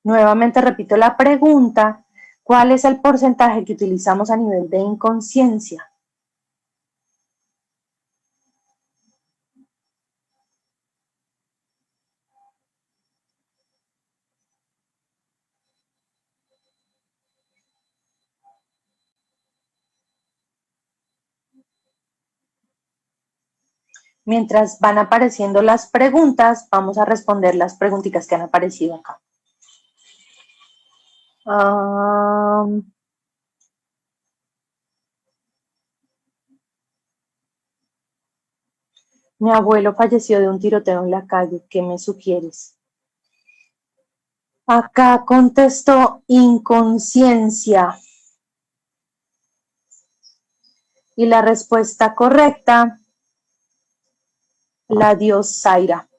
Nuevamente repito la pregunta, ¿cuál es el porcentaje que utilizamos a nivel de inconsciencia? Mientras van apareciendo las preguntas, vamos a responder las preguntitas que han aparecido acá. Mi abuelo falleció de un tiroteo en la calle. ¿Qué me sugieres? Acá contestó inconsciencia. Y la respuesta correcta la dio Zaira.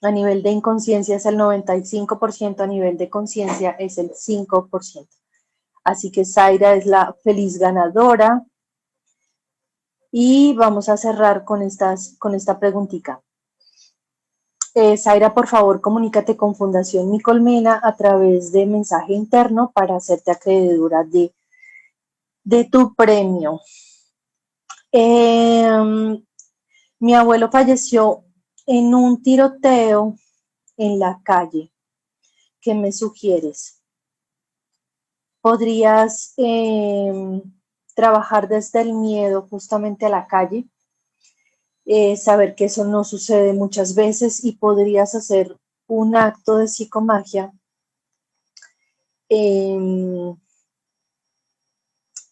A nivel de inconsciencia es el 95%, a nivel de conciencia es el 5%. Así que Zaira es la feliz ganadora. Y vamos a cerrar con esta preguntita. Zaira, por favor, comunícate con Fundación Mi Colmena a través de mensaje interno para hacerte acreedora de tu premio. Mi abuelo falleció en un tiroteo en la calle. ¿Qué me sugieres? ¿Podrías trabajar desde el miedo justamente a la calle? Saber que eso no sucede muchas veces y podrías hacer un acto de psicomagia.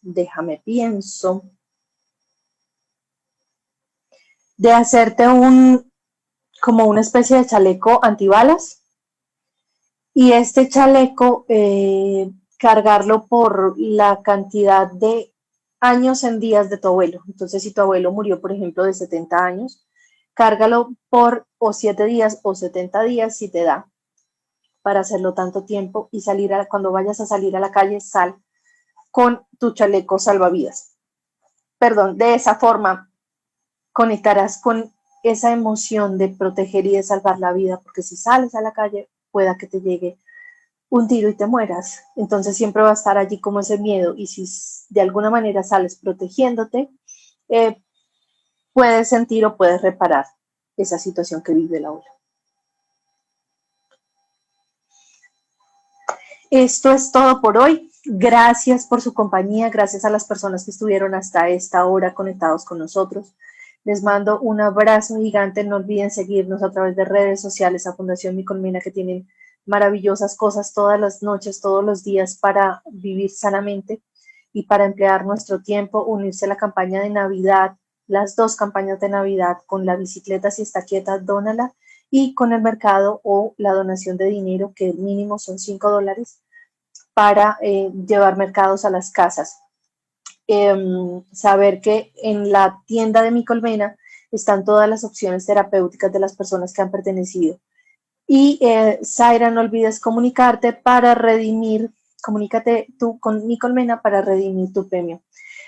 Déjame pienso. De hacerte como una especie de chaleco antibalas y este chaleco cargarlo por la cantidad de años en días de tu abuelo. Entonces, si tu abuelo murió, por ejemplo, de 70 años, cárgalo por o 7 días o 70 días si te da para hacerlo tanto tiempo y cuando vayas a salir a la calle, sal con tu chaleco salvavidas. Perdón, de esa forma conectarás con esa emoción de proteger y de salvar la vida, porque si sales a la calle, pueda que te llegue un tiro y te mueras. Entonces siempre va a estar allí como ese miedo, y si de alguna manera sales protegiéndote, puedes sentir o puedes reparar esa situación que vive el abuelo. Esto es todo por hoy. Gracias por su compañía, gracias a las personas que estuvieron hasta esta hora conectados con nosotros. Les mando un abrazo gigante. No olviden seguirnos a través de redes sociales a Fundación Mi Colmena, que tienen maravillosas cosas todas las noches, todos los días para vivir sanamente y para emplear nuestro tiempo, unirse a la campaña de Navidad, las 2 campañas de Navidad, con la bicicleta Si Está Quieta, dónala, y con el mercado o la donación de dinero, que el mínimo son $5 para llevar mercados a las casas. Saber que en la tienda de Mi Colmena están todas las opciones terapéuticas de las personas que han pertenecido. Y Zaira, no olvides comunícate comunícate tú con Mi Colmena para redimir tu premio.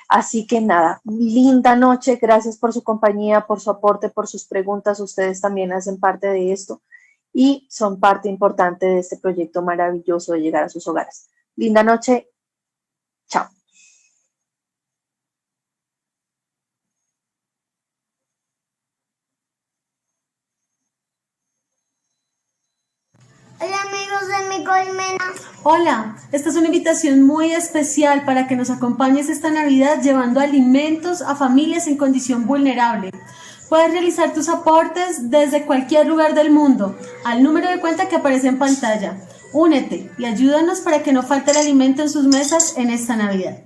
Así que nada, linda noche, gracias por su compañía, por su aporte, por sus preguntas. Ustedes también hacen parte de esto y son parte importante de este proyecto maravilloso de llegar a sus hogares. Linda noche, chao. Hola amigos de Mi Colmena. Hola, esta es una invitación muy especial para que nos acompañes esta Navidad llevando alimentos a familias en condición vulnerable. Puedes realizar tus aportes desde cualquier lugar del mundo al número de cuenta que aparece en pantalla. Únete y ayúdanos para que no falte el alimento en sus mesas en esta Navidad.